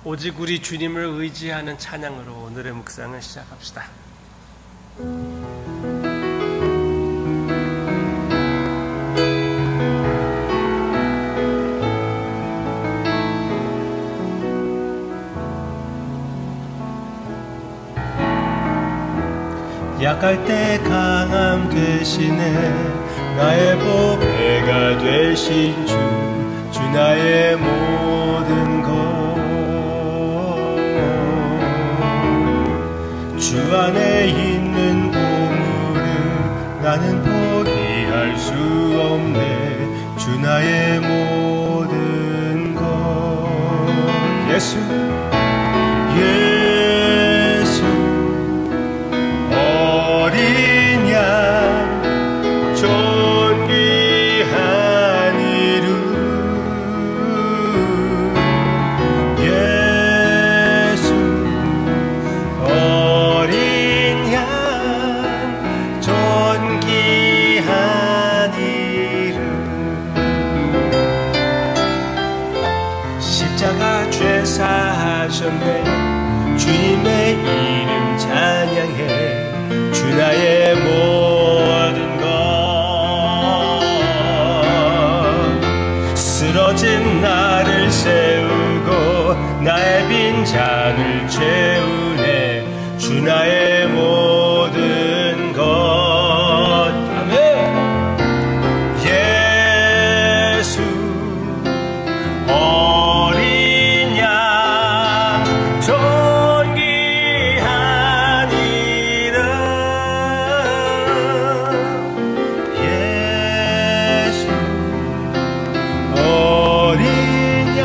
오직 우리 주님을 의지하는 찬양으로 오늘의 묵상을 시작합시다. 약할 때 강함 되시네 나의 보배가 되신 주 나의 모든 것 주 안에 있는 보물을 나는 포기할 수 없네 주 나의 모든 것 예수 어린 양 존귀한 이름 예수 어린 양 존귀한 이름 십자가 죄 사하셨네 주님의 이름 찬양해 주 나의 모든 것 쓰러진 나를 세우고 나의 빈잔을 채우네 주 나의 모든 것 아멘 예수 어린 양 존귀한 이름 예수 어린 양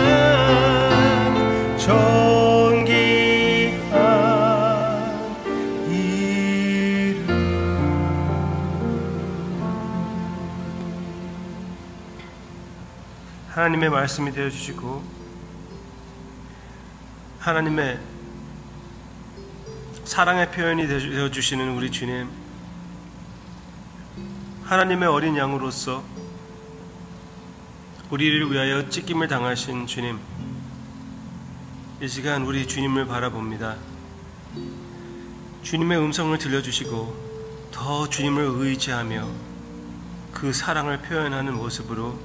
존귀한 이름 하나님의 말씀이 되어주시고 하나님의 사랑의 표현이 되어주시는 우리 주님, 하나님의 어린 양으로서 우리를 위하여 찢김을 당하신 주님, 이 시간 우리 주님을 바라봅니다. 주님의 음성을 들려주시고 더 주님을 의지하며 그 사랑을 표현하는 모습으로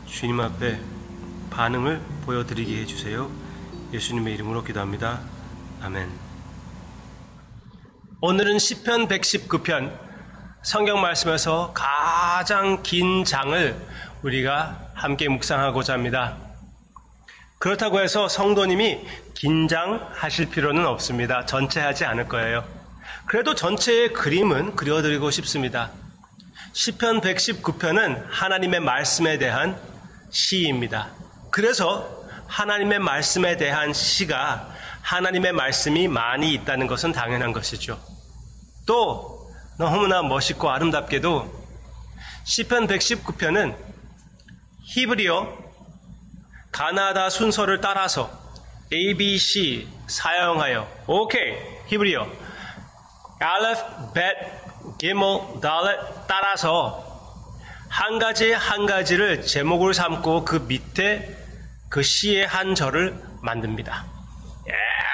주님 앞에 반응을 보여드리게 해주세요. 예수님의 이름으로 기도합니다. 아멘. 오늘은 시편 119편 성경 말씀에서 가장 긴 장을 우리가 함께 묵상하고자 합니다. 그렇다고 해서 성도님이 긴장하실 필요는 없습니다. 전체 하지 않을 거예요. 그래도 전체의 그림은 그려드리고 싶습니다. 시편 119편은 하나님의 말씀에 대한 시입니다. 그래서 하나님의 말씀에 대한 시가 하나님의 말씀이 많이 있다는 것은 당연한 것이죠. 또 너무나 멋있고 아름답게도 시편 119편은 히브리어 가나다 순서를 따라서 ABC 사용하여 오케이 히브리어 알레프, 벳, 기몰, 달렛 따라서 한 가지 한 가지를 제목을 삼고 그 밑에 그 시의 한 절을 만듭니다.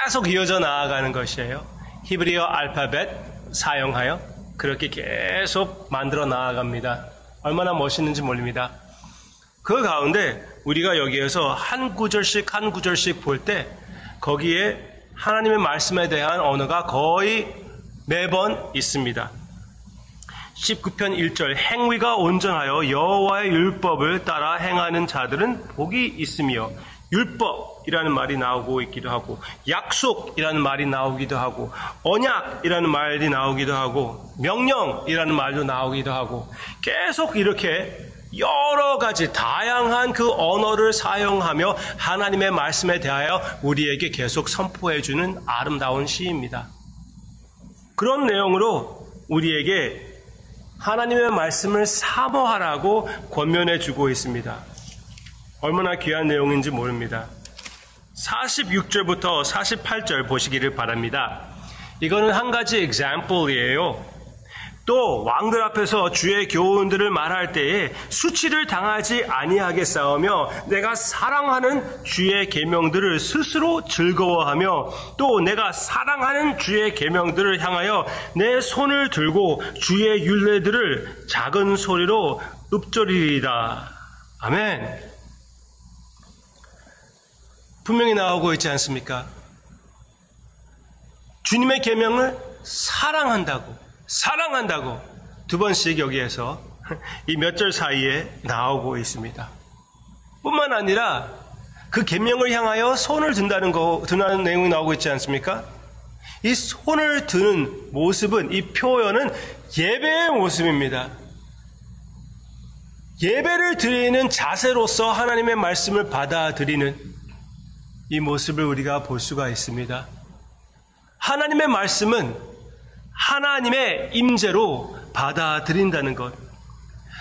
계속 이어져 나아가는 것이에요. 히브리어 알파벳 사용하여 그렇게 계속 만들어 나아갑니다. 얼마나 멋있는지 모릅니다. 그 가운데 우리가 여기에서 한 구절씩 한 구절씩 볼 때 거기에 하나님의 말씀에 대한 언어가 거의 매번 있습니다. 19편 1절 행위가 온전하여 여호와의 율법을 따라 행하는 자들은 복이 있으며 율법이라는 말이 나오고 있기도 하고 약속이라는 말이 나오기도 하고 언약이라는 말이 나오기도 하고 명령이라는 말도 나오기도 하고 계속 이렇게 여러 가지 다양한 그 언어를 사용하며 하나님의 말씀에 대하여 우리에게 계속 선포해주는 아름다운 시입니다. 그런 내용으로 우리에게 하나님의 말씀을 사모하라고 권면해주고 있습니다. 얼마나 귀한 내용인지 모릅니다. 46절부터 48절 보시기를 바랍니다. 이거는 한 가지 example이에요. 또 왕들 앞에서 주의 교훈들을 말할 때에 수치를 당하지 아니하게 싸우며 내가 사랑하는 주의 계명들을 스스로 즐거워하며 또 내가 사랑하는 주의 계명들을 향하여 내 손을 들고 주의 율례들을 작은 소리로 읊조리리이다. 아멘. 분명히 나오고 있지 않습니까? 주님의 계명을 사랑한다고 두 번씩 여기에서 이 몇 절 사이에 나오고 있습니다. 뿐만 아니라 그 계명을 향하여 손을 든다는 내용이 나오고 있지 않습니까? 이 손을 드는 모습은, 이 표현은 예배의 모습입니다. 예배를 드리는 자세로서 하나님의 말씀을 받아들이는 이 모습을 우리가 볼 수가 있습니다. 하나님의 말씀은 하나님의 임재로 받아들인다는 것.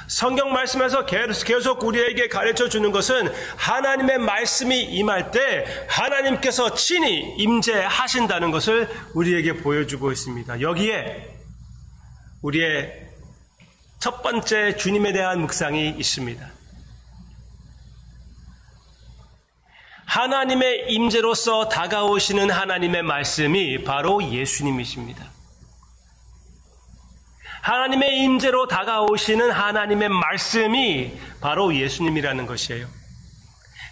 성경 말씀에서 계속 우리에게 가르쳐 주는 것은 하나님의 말씀이 임할 때 하나님께서 친히 임재하신다는 것을 우리에게 보여주고 있습니다. 여기에 우리의 첫 번째 주님에 대한 묵상이 있습니다. 하나님의 임재로서 다가오시는 하나님의 말씀이 바로 예수님이십니다. 하나님의 임재로 다가오시는 하나님의 말씀이 바로 예수님이라는 것이에요.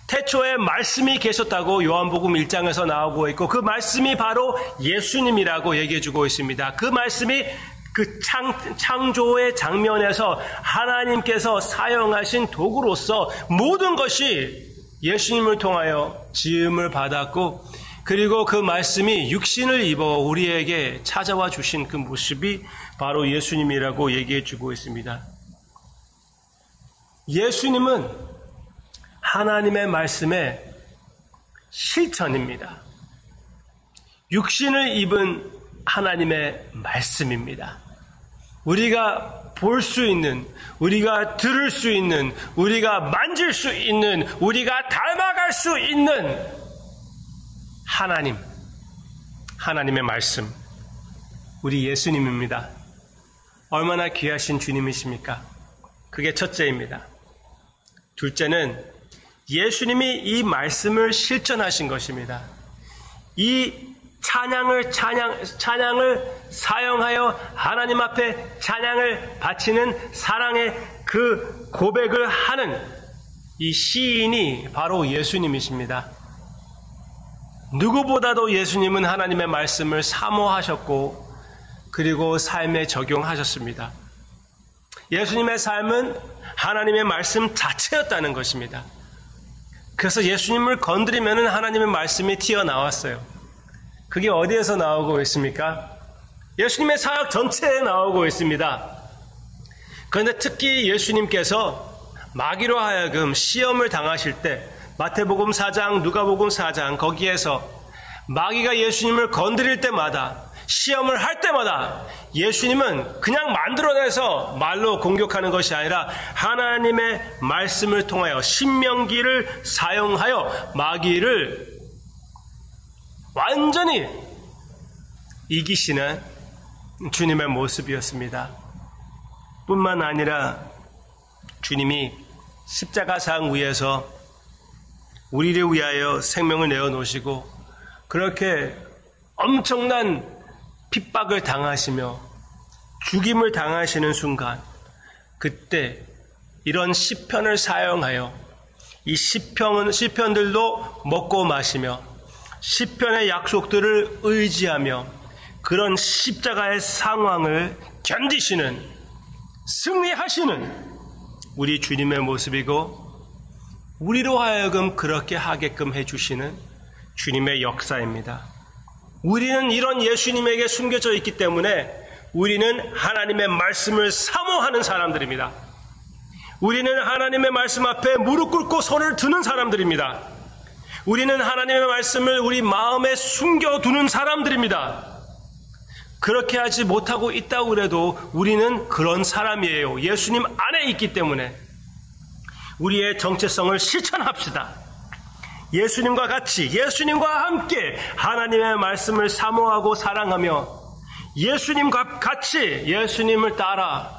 태초에 말씀이 계셨다고 요한복음 1장에서 나오고 있고 그 말씀이 바로 예수님이라고 얘기해주고 있습니다. 그 말씀이 그 창조의 장면에서 하나님께서 사용하신 도구로서 모든 것이 예수님을 통하여 지음을 받았고 그리고 그 말씀이 육신을 입어 우리에게 찾아와 주신 그 모습이 바로 예수님이라고 얘기해 주고 있습니다. 예수님은 하나님의 말씀의 실천입니다. 육신을 입은 하나님의 말씀입니다. 우리가 볼 수 있는, 우리가 들을 수 있는, 우리가 만질 수 있는, 우리가 닮아갈 수 있는 하나님의 말씀, 우리 예수님입니다. 얼마나 귀하신 주님이십니까? 그게 첫째입니다. 둘째는 예수님이 이 말씀을 실천하신 것입니다. 이 찬양을 사용하여 하나님 앞에 찬양을 바치는 사랑의 그 고백을 하는 이 시인이 바로 예수님이십니다. 누구보다도 예수님은 하나님의 말씀을 사모하셨고 그리고 삶에 적용하셨습니다. 예수님의 삶은 하나님의 말씀 자체였다는 것입니다. 그래서 예수님을 건드리면 하나님의 말씀이 튀어나왔어요. 그게 어디에서 나오고 있습니까? 예수님의 사역 전체에 나오고 있습니다. 그런데 특히 예수님께서 마귀로 하여금 시험을 당하실 때 마태복음 4장, 누가복음 4장 거기에서 마귀가 예수님을 건드릴 때마다 시험을 할 때마다 예수님은 그냥 만들어내서 말로 공격하는 것이 아니라 하나님의 말씀을 통하여 신명기를 사용하여 마귀를 완전히 이기시는 주님의 모습이었습니다. 뿐만 아니라 주님이 십자가상 위에서 우리를 위하여 생명을 내어놓으시고 그렇게 엄청난 핍박을 당하시며 죽임을 당하시는 순간 그때 이런 시편을 사용하여 이 시편들도 먹고 마시며 시편의 약속들을 의지하며 그런 십자가의 상황을 견디시는 승리하시는 우리 주님의 모습이고 우리로 하여금 그렇게 하게끔 해주시는 주님의 역사입니다. 우리는 이런 예수님에게 숨겨져 있기 때문에 우리는 하나님의 말씀을 사모하는 사람들입니다. 우리는 하나님의 말씀 앞에 무릎 꿇고 손을 드는 사람들입니다. 우리는 하나님의 말씀을 우리 마음에 숨겨두는 사람들입니다. 그렇게 하지 못하고 있다고 해도 우리는 그런 사람이에요. 예수님 안에 있기 때문에 우리의 정체성을 실천합시다. 예수님과 같이 예수님과 함께 하나님의 말씀을 사모하고 사랑하며 예수님과 같이 예수님을 따라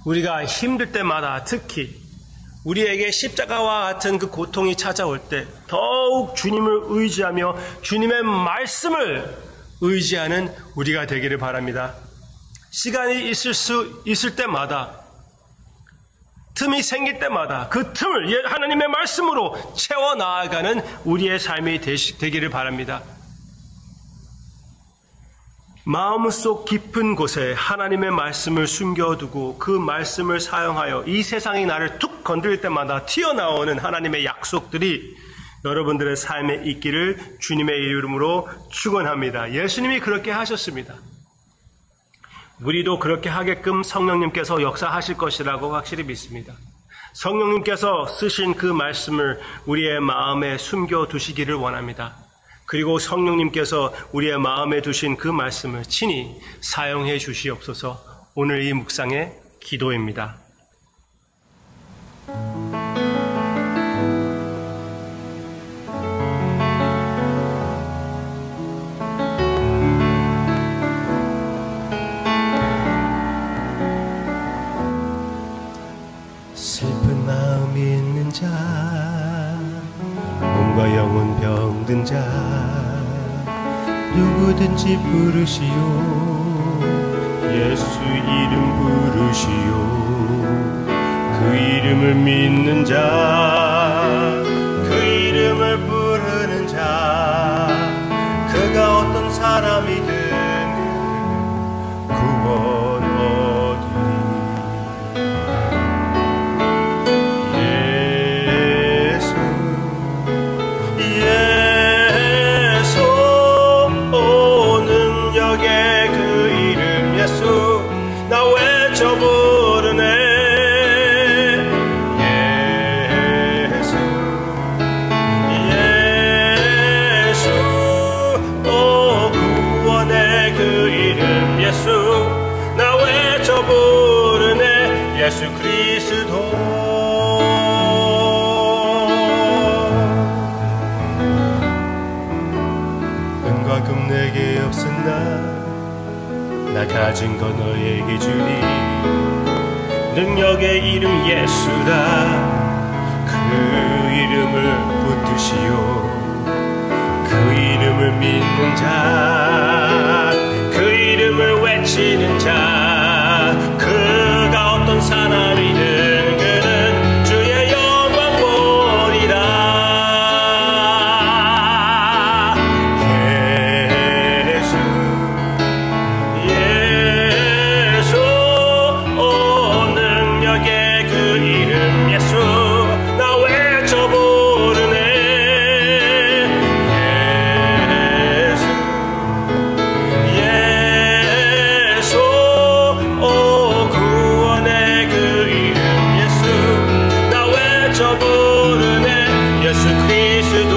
우리가 힘들 때마다 특히 우리에게 십자가와 같은 그 고통이 찾아올 때 더욱 주님을 의지하며 주님의 말씀을 의지하는 우리가 되기를 바랍니다. 시간이 있을 때마다 틈이 생길 때마다 그 틈을 하나님의 말씀으로 채워 나아가는 우리의 삶이 되기를 바랍니다. 마음속 깊은 곳에 하나님의 말씀을 숨겨두고 그 말씀을 사용하여 이 세상이 나를 툭 건드릴 때마다 튀어나오는 하나님의 약속들이 여러분들의 삶에 있기를 주님의 이름으로 축원합니다. 예수님이 그렇게 하셨습니다. 우리도 그렇게 하게끔 성령님께서 역사하실 것이라고 확실히 믿습니다. 성령님께서 쓰신 그 말씀을 우리의 마음에 숨겨두시기를 원합니다. 그리고 성령님께서 우리의 마음에 두신 그 말씀을 친히 사용해 주시옵소서. 오늘 이 묵상의 기도입니다. 슬픈 마음이 있는 자, 몸과 영혼 병든 자, 누구든지 부르시오. 예수 이름 부르시오. 그 이름을 믿는 자, 그 이름을 부르는 자, 그가 어떤 사람이든 구원 얻으리. 예수 그리스도. 은과 금 내게 없으나 나 가진 거 너에게 주리. 능력의 이름 예수라. 그 이름을 붙드시오. 그 이름을 믿는 자, 그 이름을 외치는 자, 그가 어떤 사람이든 그는 주의 영광 보리라. 예수 예수 오 능력의 그 이름 예수 나 외쳐 부르네. 예수 예수 오 구원의 그 이름 예수 나 외쳐 부르네. 예수 그리스도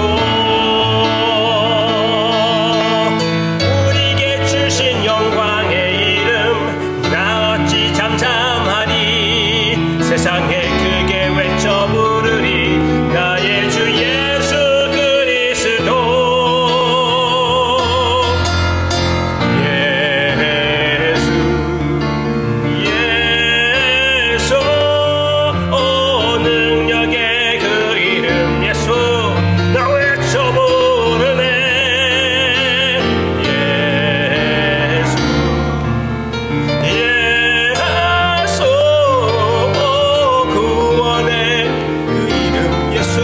우리에게 주신 영광의 이름 나 어찌 잠잠하리. 세상에 크게 외쳐 부르리. 나의 주 예수 그리스도. 예수 예수 오 능력의 그 이름 예수 나 외쳐 부르네. 예수 예수 오 구원의 그 이름 예수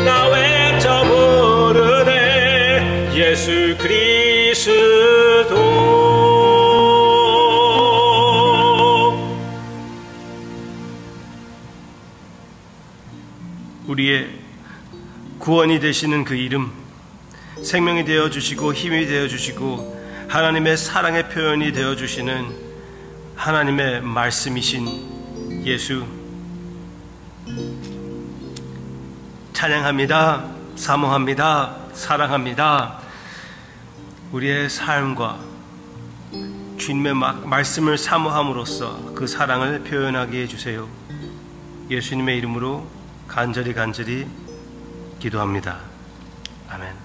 나 외쳐 부르네. 예수 그리스도. 우리의 구원이 되시는 그 이름, 생명이 되어주시고 힘이 되어주시고 하나님의 사랑의 표현이 되어주시는 하나님의 말씀이신 예수 찬양합니다. 사모합니다. 사랑합니다. 우리의 삶과 주님의 말씀을 사모함으로써 그 사랑을 표현하게 해주세요. 예수님의 이름으로 간절히 기도합니다. 아멘.